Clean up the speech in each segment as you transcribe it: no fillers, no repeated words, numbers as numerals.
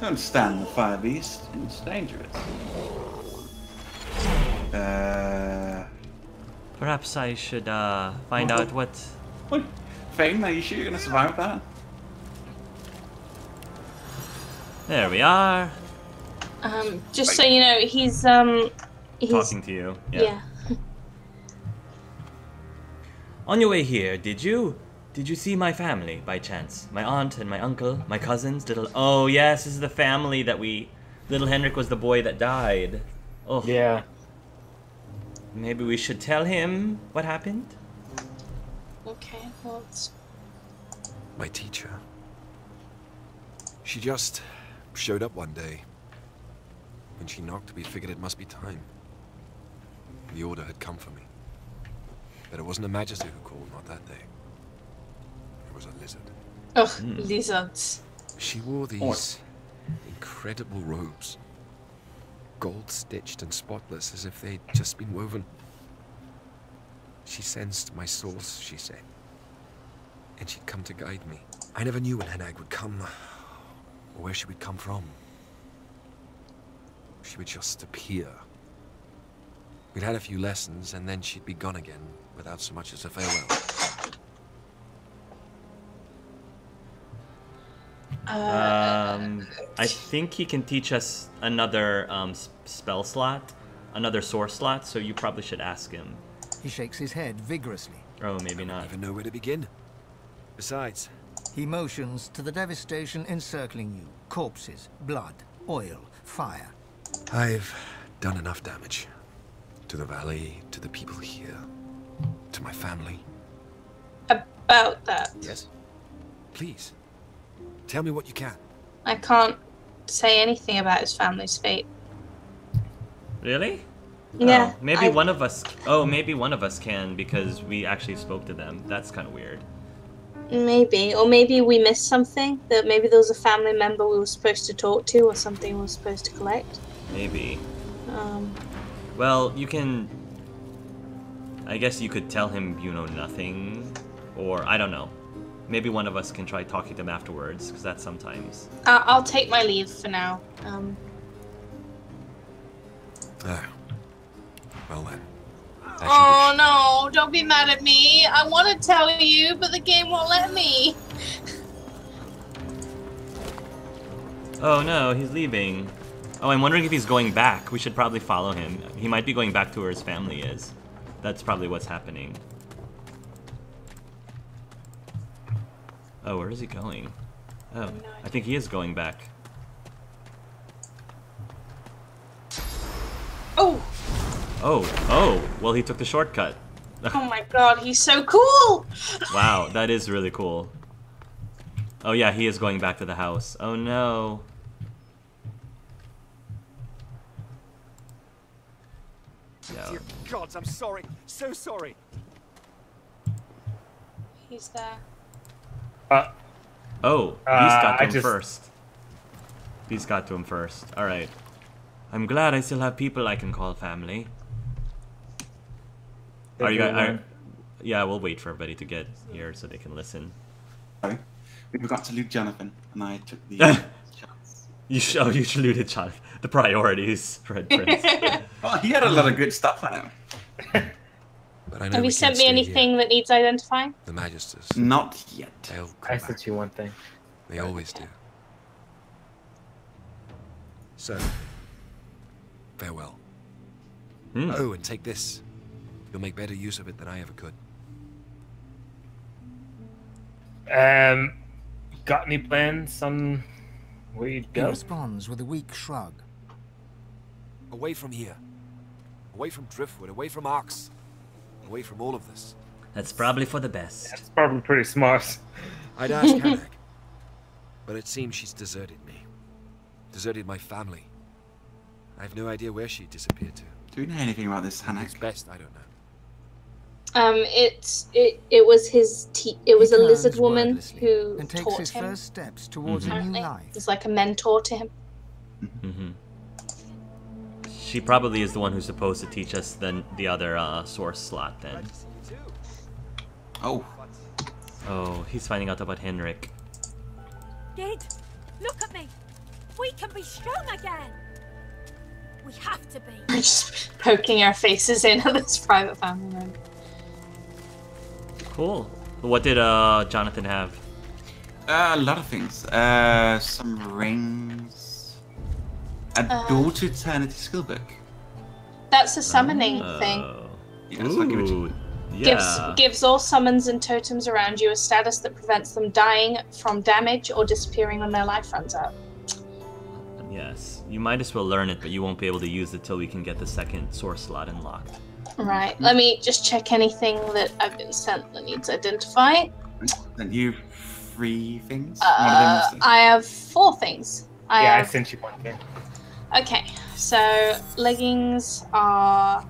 Don't stand the fire beast. It's dangerous. Perhaps I should find out what... What? Fane, are you sure you're going to survive that? There we are. Just so you know, he's Talking to you. Yeah. On your way here, did you see my family by chance? My aunt and my uncle, my cousins, Oh yes, this is the family that Little Henrik was the boy that died. Oh. Yeah. Maybe we should tell him what happened? Okay, well, it's... My teacher. She just showed up one day. When she knocked, we figured it must be time. The order had come for me. But it wasn't a magister who called, not that day. It was a lizard. Ugh, lizards. She wore these incredible robes. Gold-stitched and spotless, as if they'd just been woven. She sensed my source, she said. And she'd come to guide me. I never knew when Henag would come, or where she would come from. She would just appear. We'd had a few lessons, and then she'd be gone again, without so much as a farewell. I think he can teach us another spell slot, another source slot, so you probably should ask him. He shakes his head vigorously. Oh, maybe not. I don't even know where to begin. Besides... He motions to the devastation encircling you. Corpses, blood, oil, fire. I've done enough damage. To the valley, to the people here, to my family. About that. Yes? Please. Tell me what you can. I can't say anything about his family's fate. Really? Yeah. Oh, maybe one of us... Oh, maybe one of us can, because we actually spoke to them. That's kind of weird. Maybe. Or maybe we missed something. That maybe there was a family member we were supposed to talk to, or something we were supposed to collect. Maybe. Well, you can... I guess you could tell him you know nothing. Or, I don't know. Maybe one of us can try talking to him afterwards, because that's sometimes... I'll take my leave for now. Well then. Oh no, don't be mad at me. I want to tell you, but the game won't let me. Oh no, he's leaving. Oh, I'm wondering if he's going back. We should probably follow him. He might be going back to where his family is. That's probably what's happening. Oh, where is he going? Oh, I think he is going back. Oh! Oh, well, he took the shortcut. Oh my god, he's so cool! Wow, that is really cool. Oh yeah, he is going back to the house. Oh no. No. Dear gods, I'm sorry. So sorry. He's there. Oh, Beast got to him first. Beast got to him first. Alright. I'm glad I still have people I can call family. Are you guys... Yeah, we'll wait for everybody to get here so they can listen. Sorry. We forgot to loot Jonathan, and I took the chance. You saluted Jonathan. The priorities, Red Prince. Oh, he had a lot of good stuff on him. But I know Have you sent me anything that needs identifying? The Magisters. Not yet. They'll come I back. sent you one thing. They always do. So, farewell. Oh, and take this. You'll make better use of it than I ever could. Got any plans on where you'd He go? responds with a weak shrug. Away from here. Away from Driftwood. Away from Arx. Away from all of this. That's probably for the best. That's probably pretty smart. I'd ask Hanak. But it seems she's deserted me. Deserted my family. I have no idea where she disappeared to. Do we know anything about this, It's Hanak? best I don't know. It was his it was He a lizard turns woman wordlessly who and takes taught his him. first steps towards a new Apparently, life. it was like a mentor to him. She probably is the one who's supposed to teach us the other source slot then. Oh. Oh, he's finding out about Henrik. Gate, look at me. We can be strong again. We have to be. We're just poking our faces in at this private family room. Cool. What did Jonathan have? A lot of things. Some rings. A door to eternity skill book. That's a summoning thing. Yeah, so I'll give it to you. Yeah. Gives all summons and totems around you a status that prevents them dying from damage or disappearing when their life runs out. Yes. You might as well learn it, but you won't be able to use it till we can get the second source slot unlocked. Right. Let me just check anything that I've been sent that needs identify. Sent you 3 things. One of them was I have 4 things. I sent you one thing. Okay, so leggings are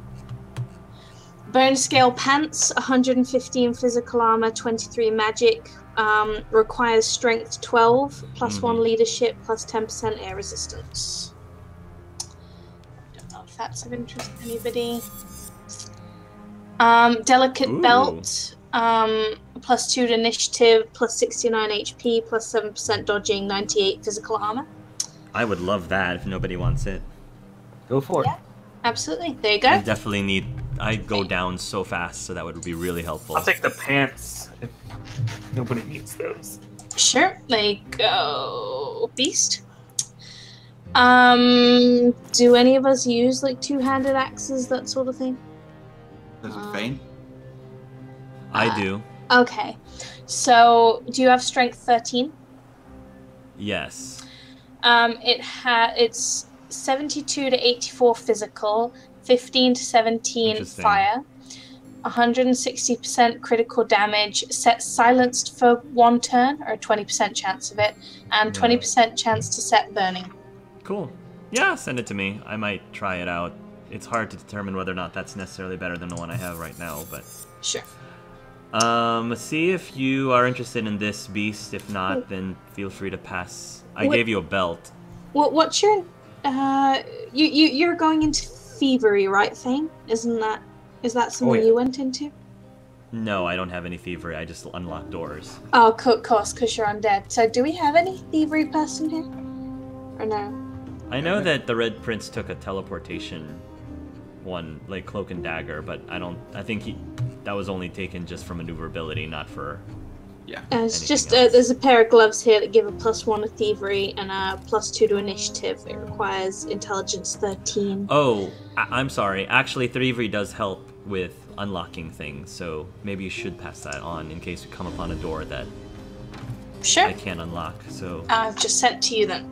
bone scale pants, 115 physical armor, 23 magic, requires strength 12, plus 1 leadership, plus 10% air resistance. I don't know if that's of interest to anybody. Delicate belt, plus 2 to initiative, plus 69 HP, plus 7% dodging, 98 physical armor. I would love that if nobody wants it. Go for it. Yeah, absolutely. There you go. I definitely need... I go down so fast, so that would be really helpful. I'll take the pants if nobody needs those. Sure, there you go. Beast. Do any of us use like 2-handed axes, that sort of thing? There's a vein. I do. Okay. So, do you have strength 13? Yes. It's 72 to 84 physical, 15 to 17 fire, 160% critical damage, set silenced for 1 turn, or a 20% chance of it, and 20% chance to set burning. Cool. Yeah, send it to me. I might try it out. It's hard to determine whether or not that's necessarily better than the one I have right now, but... Sure. See if you are interested in this beast. If not, then feel free to pass. I gave you a belt. What's your... You're going into thievery, right, Thane? Is that something you went into? No, I don't have any thievery. I just unlock doors. Oh, of course, because you're undead. So do we have any thievery person here? Or no? I know that the Red Prince took a teleportation one, like cloak and dagger, but I think that was only taken just for maneuverability, not for... Yeah. It's just there's a pair of gloves here that give a +1 to thievery and a +2 to initiative. It requires intelligence 13. Oh, I'm sorry. Actually, thievery does help with unlocking things, so maybe you should pass that on in case you come upon a door that I can't unlock. So I've just sent to you then.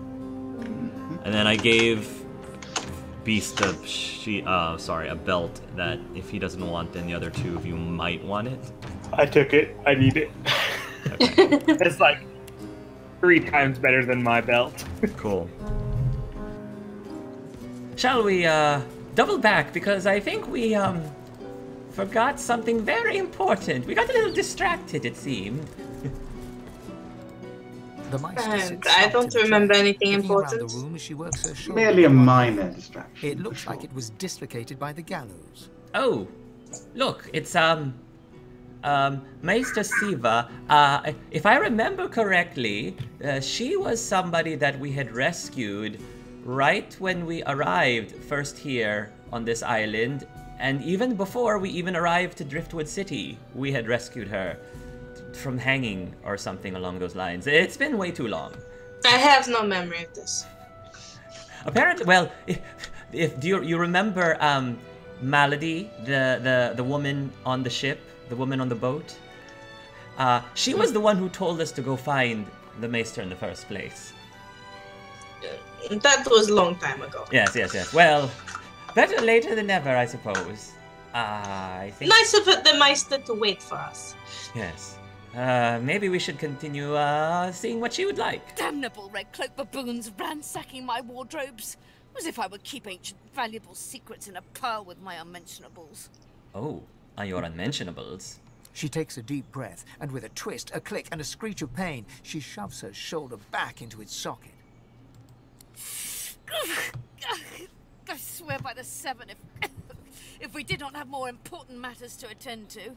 And then I gave Beast a belt that if he doesn't want, then the other 2 of you might want it. I took it. I need it. Okay. It's like 3 times better than my belt. Cool. Shall we double back, because I think we forgot something very important. We got a little distracted, it seemed. I don't remember anything important. The room as she works her shoulder. Merely a minor distraction. It looks like it was dislocated by the gallows. Oh, look, it's Meistr Siva. If I remember correctly, she was somebody that we had rescued right when we arrived first here on this island, and even before we even arrived to Driftwood City, we had rescued her from hanging or something along those lines. It's been way too long. I have no memory of this. Apparently, well, do you remember Malady, the woman on the ship, the woman on the boat? She was the one who told us to go find the Maester in the first place. That was a long time ago. Yes. Well, better later than never, I suppose. I think... Nice of the Meister to wait for us. Yes. Maybe we should continue seeing what she would like. Damnable red cloak baboons ransacking my wardrobes. As if I would keep ancient valuable secrets in a pile with my unmentionables. Oh, are your unmentionables? She takes a deep breath, and with a twist, a click, and a screech of pain, she shoves her shoulder back into its socket. I swear by the 7 if we did not have more important matters to attend to.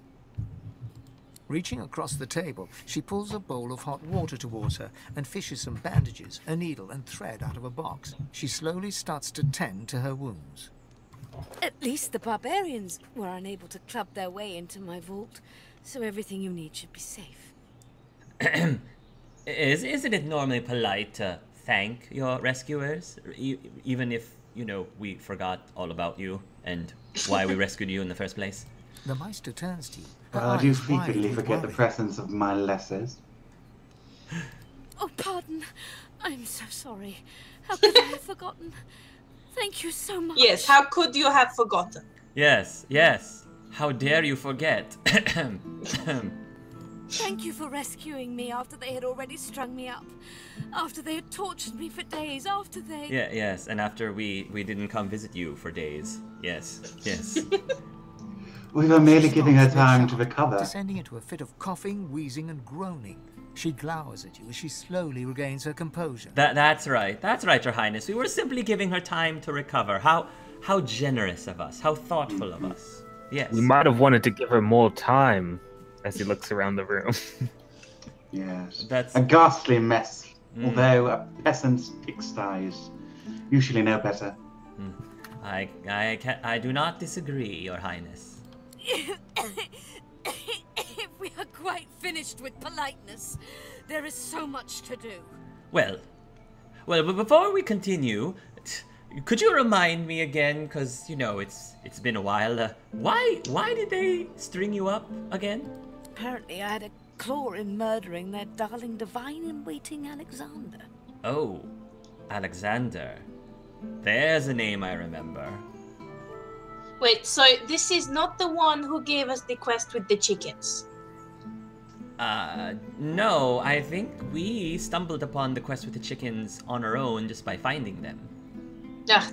Reaching across the table, she pulls a bowl of hot water towards her and fishes some bandages, a needle and thread out of a box. She slowly starts to tend to her wounds. At least the barbarians were unable to club their way into my vault, so everything you need should be safe. Isn't it normally polite to thank your rescuers, even if, you know, we forgot all about you and why we rescued you in the first place? The Meistr turns to you. I do frequently forget the presence of my lessers. Oh, pardon. I'm so sorry. How could I have forgotten? Thank you so much. Yes, how could you have forgotten? Yes, yes. How dare you forget? Thank you for rescuing me after they had already strung me up. After they had tortured me for days, after they... Yeah, yes, and after we didn't come visit you for days. Yes, yes. We were merely giving her time to recover. Descending into a fit of coughing, wheezing, and groaning. She glowers at you as she slowly regains her composure. That's right. That's right, Your Highness. We were simply giving her time to recover. How generous of us. How thoughtful of us. Yes. We might have wanted to give her more time, as he looks around the room. Yes. That's a ghastly mess. Although a peasant's pigsties usually know better. I do not disagree, Your Highness. If we are quite finished with politeness, there is so much to do. Well, but before we continue, could you remind me again, because, you know, it's been a while, why did they string you up again? Apparently I had a claw in murdering their darling divine-in-waiting Alexander. Oh, Alexander. There's a name I remember. Wait, so this is not the one who gave us the quest with the chickens? No, I think we stumbled upon the quest with the chickens on our own just by finding them.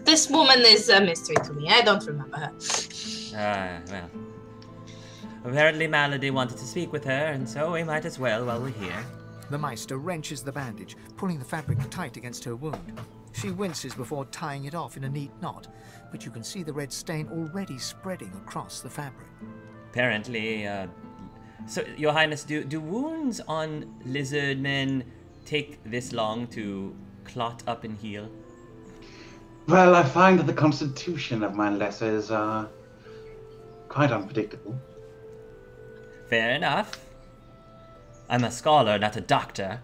This woman is a mystery to me. I don't remember her. Well. Apparently Malady wanted to speak with her, and so we might as well while we're here. The Meistr wrenches the bandage, pulling the fabric tight against her wound. She winces before tying it off in a neat knot, but you can see the red stain already spreading across the fabric. Apparently, so, Your Highness, do wounds on lizard men take this long to clot up and heal? Well, I find that the constitution of my lessers are quite unpredictable. Fair enough. I'm a scholar, not a doctor.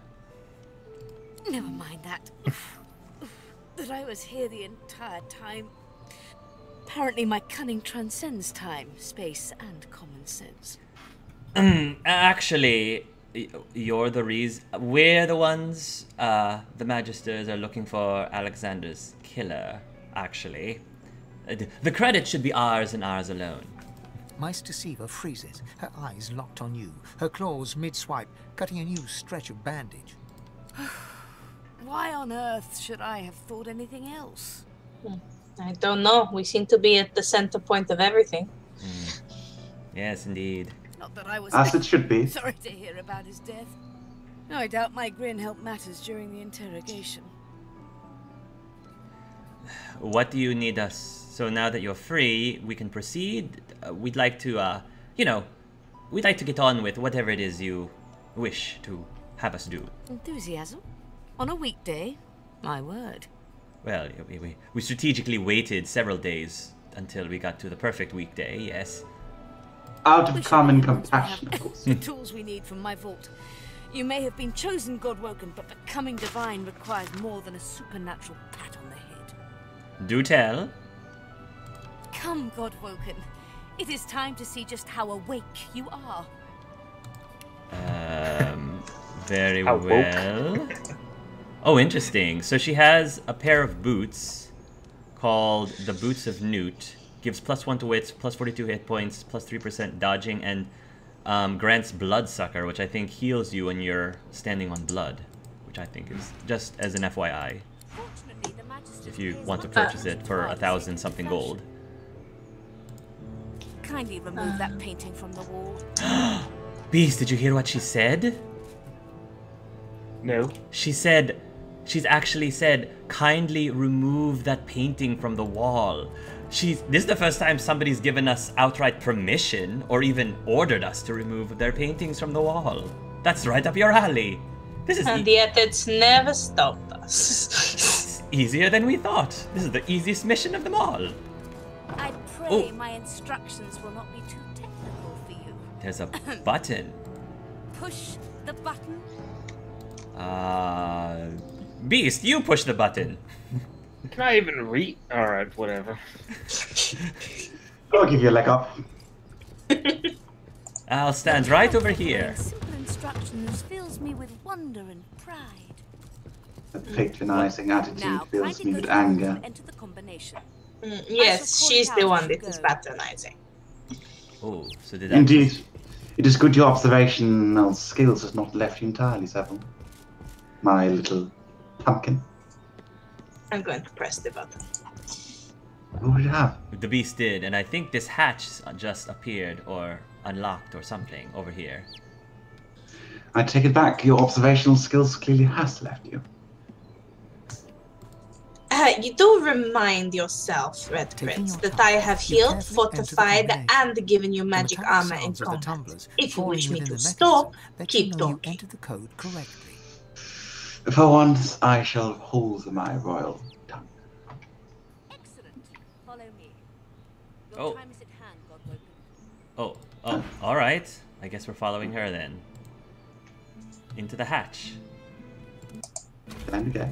Never mind that. That I was here the entire time. Apparently my cunning transcends time, space, and common sense. Actually, you're the reason. We're the ones, the Magisters are looking for Alexander's killer, actually. The credit should be ours and ours alone. Meistr Siva freezes, her eyes locked on you, her claws mid-swipe, cutting a new stretch of bandage. Why on earth should I have thought anything else? I don't know. We seem to be at the center point of everything. Yes, indeed. Not that I was As it should be. sorry to hear about his death. No, I doubt my grin helped matters during the interrogation. What do you need us? So now that you're free, we can proceed. We'd like to, we'd like to get on with whatever it is you wish to have us do. Enthusiasm? On a weekday? My word. Well, we strategically waited several days until we got to the perfect weekday, yes. Out of common compassion, of course. The tools we need from my vault. You may have been chosen God-woken, but becoming divine requires more than a supernatural pat on the head. Do tell. Come, God-woken. It is time to see just how awake you are. Very How well. Oh, interesting. So she has a pair of boots called the Boots of Newt. Gives +1 to wits, +42 hit points, +3% dodging, and grants Bloodsucker, which I think heals you when you're standing on blood. Which I think is just as an FYI. If you want to purchase it for 1,000-something gold. Kindly remove that painting from the wall. Beast, did you hear what she said? No. She's actually said, kindly remove that painting from the wall. This is the first time somebody's given us outright permission or even ordered us to remove their paintings from the wall. That's right up your alley. This is And yet it's never stopped us. easier than we thought. This is the easiest mission of them all. I pray my instructions will not be too technical for you. There's a button. Push the button. Beast, you push the button. Can I even read? Alright, whatever. I'll give you a leg up. I'll stand right over here. Simple instructions fills me with wonder and pride. A patronizing attitude Now, fills me kindly with go to the room anger. and enter the combination. Yes, she's the one that is Go. patronizing. Oh, so did that... Indeed. It is good your observational skills has not left you entirely, Seville. My little pumpkin. I'm going to press the button. What would you have? The beast did, and I think this hatch just appeared or unlocked or something over here. I take it back. Your observational skills clearly has left you. You do remind yourself, Red Taking Prince, your that time, I have you healed, carefully fortified, enter the and given you The magic metallic armor in sounds of the combat. tumblers If you falling wish me within to the stop, mechanism let keep you know you talking. entered the code correctly. For once, I shall hold my royal tongue. Excellent. Follow me. Your Oh. time is at hand, Godwoken. Oh, alright. I guess we're following her then. Into the hatch. Time to go.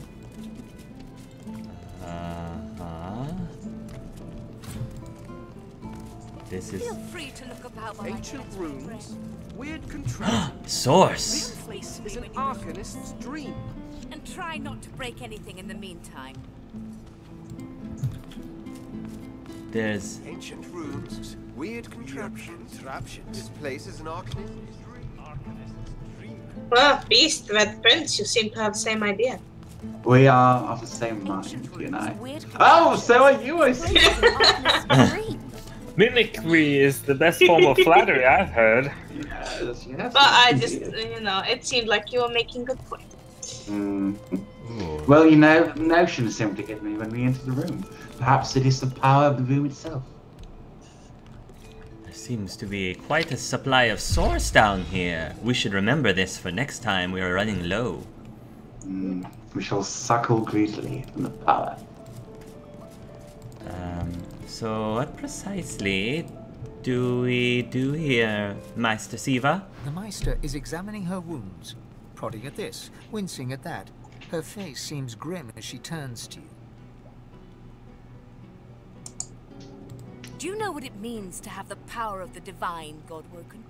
This is... Feel free to look about while Ancient I runes, weird contraptions. Source! This is an arcanist's dream. And try not to break anything in the meantime. There's... Ancient runes, weird contraptions. This place is an arcanist's dream. Ah, Beast, Red Prince, you seem to have the same idea. We are of the same mind, you and I. Oh, so are you, I see. Mimicry is the best form of flattery I've heard. Yes, yes. But I indeed. just, it seemed like you were making good point. Well, you know, the notion simply hit me when we entered the room. Perhaps it is the power of the room itself. There seems to be quite a supply of source down here. We should remember this for next time we are running low. We shall suckle greedily from the power. So what precisely do we do here, Meistr Siva? The Meistr is examining her wounds, prodding at this, wincing at that. Her face seems grim as she turns to you. Do you know what it means to have the power of the divine, Godwoken?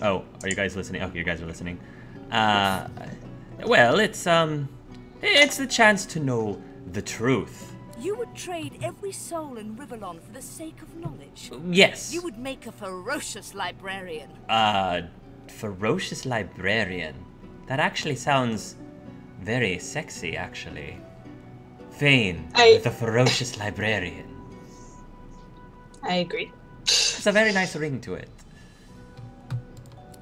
Oh, are you guys listening? Okay, you guys are listening. Well, it's the chance to know the truth. You would trade every soul in Rivellon for the sake of knowledge. Yes. You would make a ferocious librarian. Ferocious librarian. That actually sounds very sexy, actually. Fane, the ferocious librarian. I agree. It's a very nice ring to it.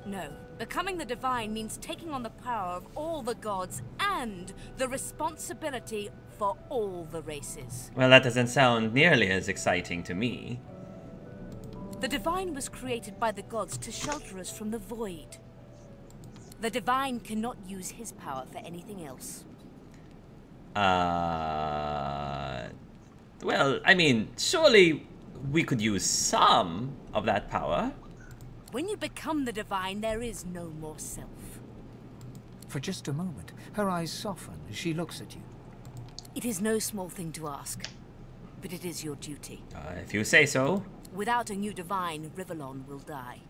No. Becoming the divine means taking on the power of all the gods and the responsibility for all the races. Well, that doesn't sound nearly as exciting to me. The divine was created by the gods to shelter us from the void. The divine cannot use his power for anything else. Well, I mean, surely we could use some of that power. When you become the divine, there is no more self. For just a moment, her eyes soften as she looks at you. It is no small thing to ask, but it is your duty. If you say so. Without a new divine, Rivellon will die.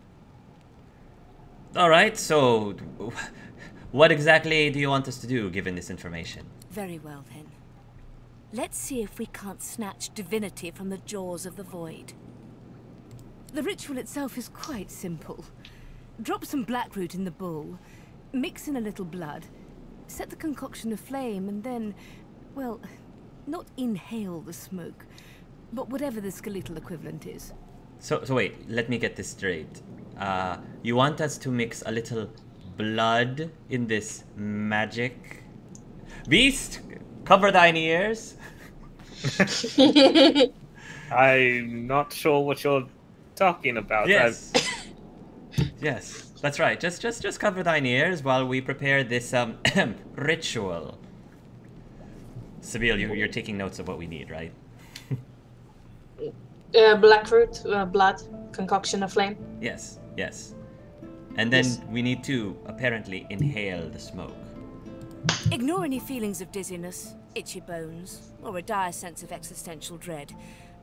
Alright, so what exactly do you want us to do, given this information? Very well, then. Let's see if we can't snatch divinity from the jaws of the void. The ritual itself is quite simple. Drop some blackroot in the bowl, mix in a little blood, set the concoction aflame, and then, well, not inhale the smoke, but whatever the skeletal equivalent is. So wait, let me get this straight. You want us to mix a little blood in this magic? Beast, cover thine ears. I'm not sure what you're talking about. Yes. Yes, that's right. Just cover thine ears while we prepare this ritual. Seville, you're taking notes of what we need, right? Blackroot, blood, concoction of flame. Yes, yes. And then Yes. we need to apparently inhale the smoke. Ignore any feelings of dizziness, itchy bones, or a dire sense of existential dread.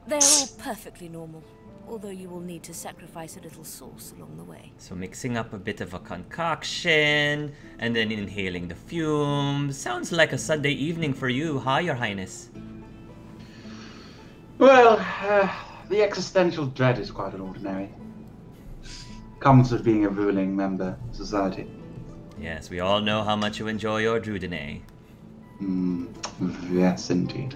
They're all perfectly normal, although you will need to sacrifice a little sauce along the way. So mixing up a bit of a concoction, and then inhaling the fumes. Sounds like a Sunday evening for you, huh, Your Highness? Well, the existential dread is quite ordinary. Comes with being a ruling member of society. Yes, we all know how much you enjoy your Druidine. Yes, indeed.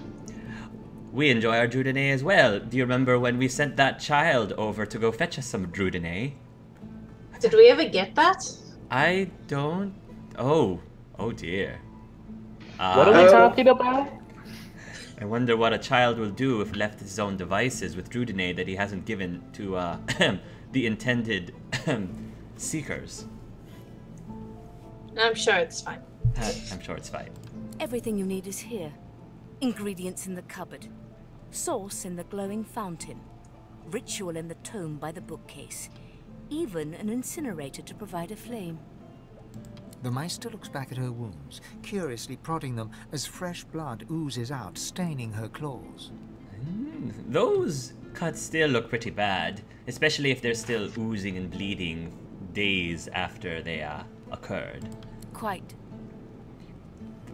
We enjoy our Druidine as well. Do you remember when we sent that child over to go fetch us some Druidine? Did we ever get that? I don't... Oh dear. What are we talking about? I wonder what a child will do if left to his own devices with Druidine that he hasn't given to the intended seekers. I'm sure it's fine. I'm sure it's fine. Everything you need is here. Ingredients in the cupboard. Sauce in the glowing fountain. Ritual in the tome by the bookcase. Even an incinerator to provide a flame. The Meistr looks back at her wounds, curiously prodding them as fresh blood oozes out, staining her claws. Those cuts still look pretty bad, especially if they're still oozing and bleeding days after they occurred. Quite.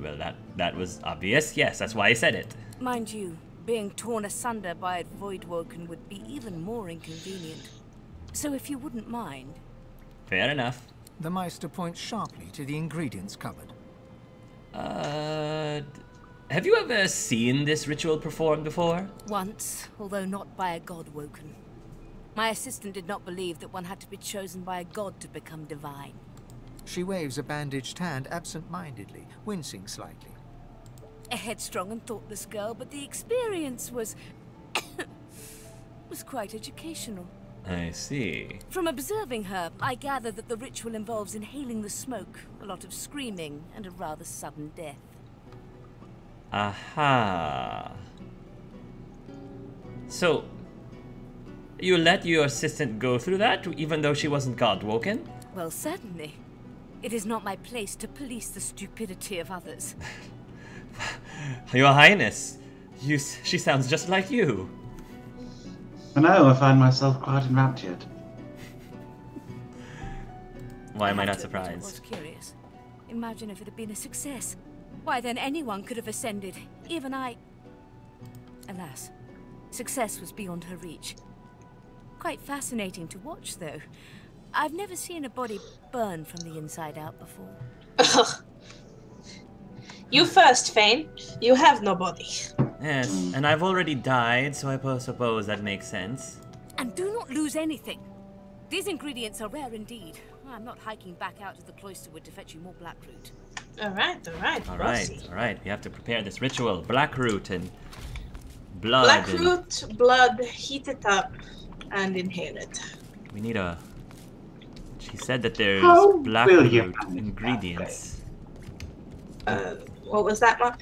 Well, that was obvious. Yes, that's why I said it. Mind you, being torn asunder by a Voidwoken would be even more inconvenient. So if you wouldn't mind... Fair enough. The Meistr points sharply to the ingredients cupboard. Have you ever seen this ritual performed before? Once, although not by a god-woken. My assistant did not believe that one had to be chosen by a god to become divine. She waves a bandaged hand absent-mindedly, wincing slightly. A headstrong and thoughtless girl, but the experience was... was quite educational. I see. From observing her, I gather that the ritual involves inhaling the smoke, a lot of screaming, and a rather sudden death. Aha. So, you let your assistant go through that, even though she wasn't god-woken? Well, certainly. It is not my place to police the stupidity of others. Your Highness, she sounds just like you. I know, I find myself quite enraptured. Why am I not I surprised? was curious. Imagine if it had been a success. Why, then anyone could have ascended. Even I... Alas, success was beyond her reach. Quite fascinating to watch, though. I've never seen a body burn from the inside out before. You first, Fane. You have no body. Yes, and I've already died, so I suppose that makes sense. And do not lose anything. These ingredients are rare indeed. I'm not hiking back out to the Cloisterwood to fetch you more blackroot. Alright. Alright. We have to prepare this ritual. Blackroot and blood. Blackroot, blood, heat it up, and inhale it. We need a... She said that there's How will you blackroot manage that, ingredients. What was that, Mark?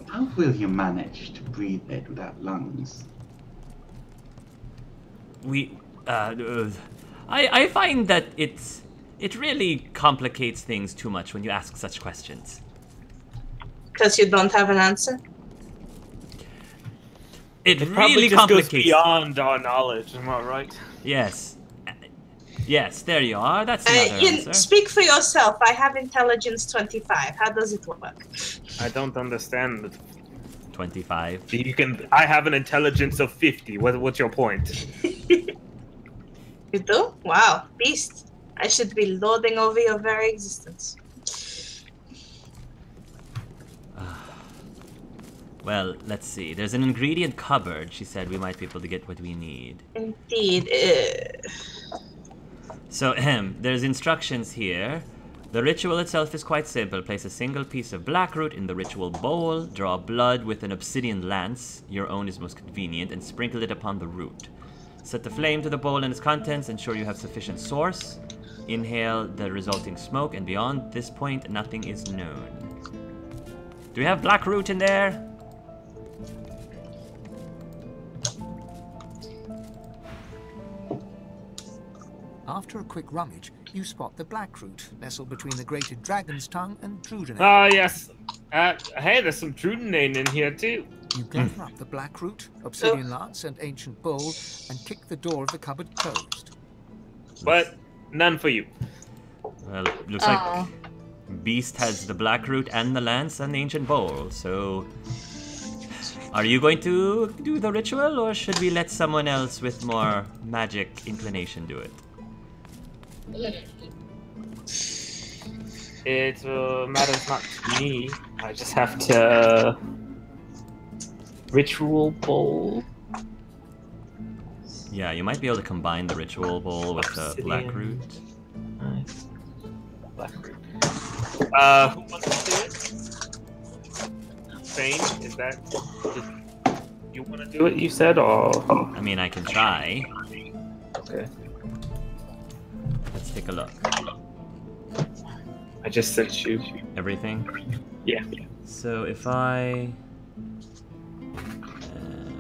How will you manage to breathe it without lungs? I find that it really complicates things too much when you ask such questions. Because you don't have an answer? It It really probably just complicates. goes beyond our knowledge, am I right? Yes. Yes, there you are. That's another answer. Speak for yourself. I have intelligence 25. How does it work? I don't understand. 25. I have an intelligence of 50. What's your point? You do? Wow, beast. I should be lording over your very existence. Well, let's see. There's an ingredient cupboard. She said we might be able to get what we need. Indeed. So, there's instructions here. The ritual itself is quite simple. Place a single piece of black root in the ritual bowl, draw blood with an obsidian lance, your own is most convenient, and sprinkle it upon the root. Set the flame to the bowl and its contents, ensure you have sufficient source. Inhale the resulting smoke, and beyond this point, nothing is known. Do we have black root in there? After a quick rummage, you spot the black root nestled between the grated dragon's tongue and Drudenane. Ah, yes. Hey, there's some Drudenane in here too. You gather up the black root, obsidian lance, and ancient bowl, and kick the door of the cupboard closed. But none for you. Well, looks like Beast has the black root and the lance and the ancient bowl, so... Are you going to do the ritual, or should we let someone else with more magic inclination do it? It matters not to me. I just have to... Ritual bowl. Yeah, you might be able to combine the ritual bowl with the black root. Nice. Black root. Who wants to do it? Fane, is that... You want to do it, you said, or... I mean, I can try. Okay. Let's take a look. I just sent you... Everything? Yeah. So if I...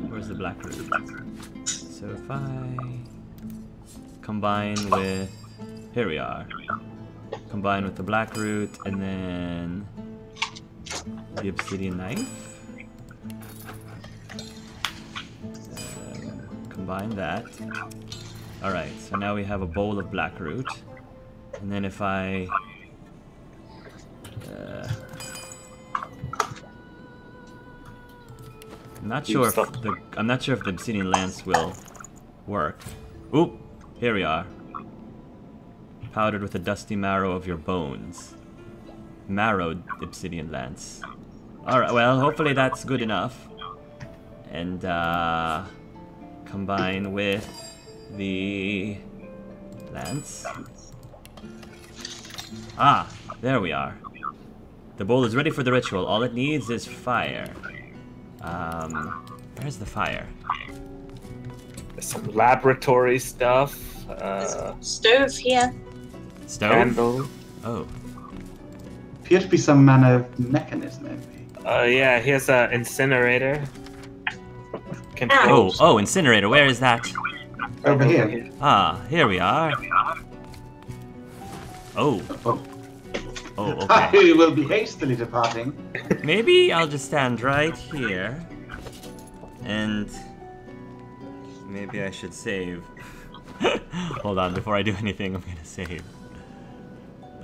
where's the black root? So if I... combine with... Here we are. Combine with the black root, and then... the obsidian knife. Combine that. Alright, so now we have a bowl of black root. And then if I... I'm not sure if the obsidian lance will work. Oop! Here we are. Powdered with the dusty marrow of your bones. Marrowed obsidian lance. Alright, well, hopefully that's good enough. And, combine with the lance. Ah, there we are. The bowl is ready for the ritual. All it needs is fire. Where's the fire? There's some laboratory stuff. Stove here. Stove? Candle. Oh. Appears to be some manner of mechanism, maybe. Yeah, here's an incinerator. Oh, incinerator. Where is that? Over here. Ah, here we are. Oh. Oh, okay. I will be hastily departing. Maybe I'll just stand right here. And... maybe I should save. Hold on, before I do anything, I'm gonna save.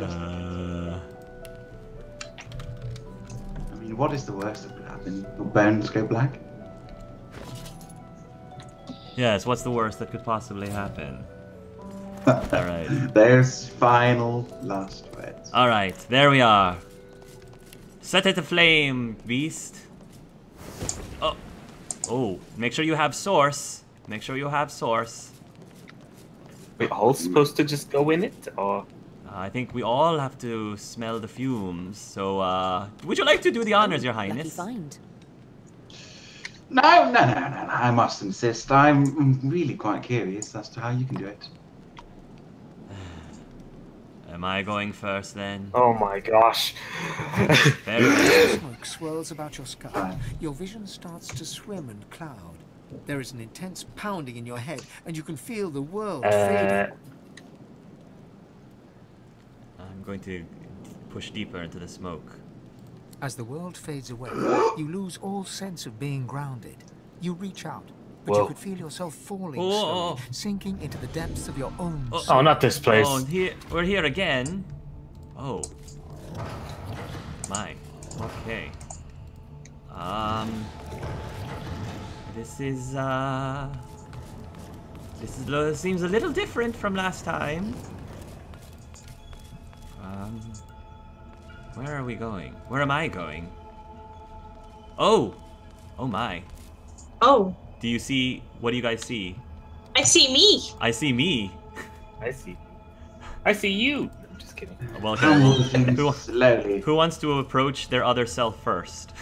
I mean, what is the worst that could happen? Your bones go black? Yes, what's the worst that could possibly happen? Alright. There's final last words. Alright, there we are. Set it aflame, beast. Oh. Oh, make sure you have source. Make sure you have source. We're all supposed to just go in it, or...? I think we all have to smell the fumes, so, would you like to do the honors, Your Highness? Lucky find. No, I must insist. I'm really quite curious as to how you can do it. Am I going first, then? Oh my gosh. Very good. Smoke swirls about your skull. Your vision starts to swim and cloud. There is an intense pounding in your head, and you can feel the world fading. I'm going to push deeper into the smoke. As the world fades away, you lose all sense of being grounded. You reach out, but you could feel yourself falling slowly, sinking into the depths of your own soul. Oh, not this place. Oh, we're here again. Oh. My. Okay. This seems a little different from last time. Where are we going? Where am I going? Oh! Oh my. Oh. Do you see... what do you guys see? I see me. I see me. I see you. Just kidding. Well, I'm okay. moving slowly. Who wants to approach their other self first?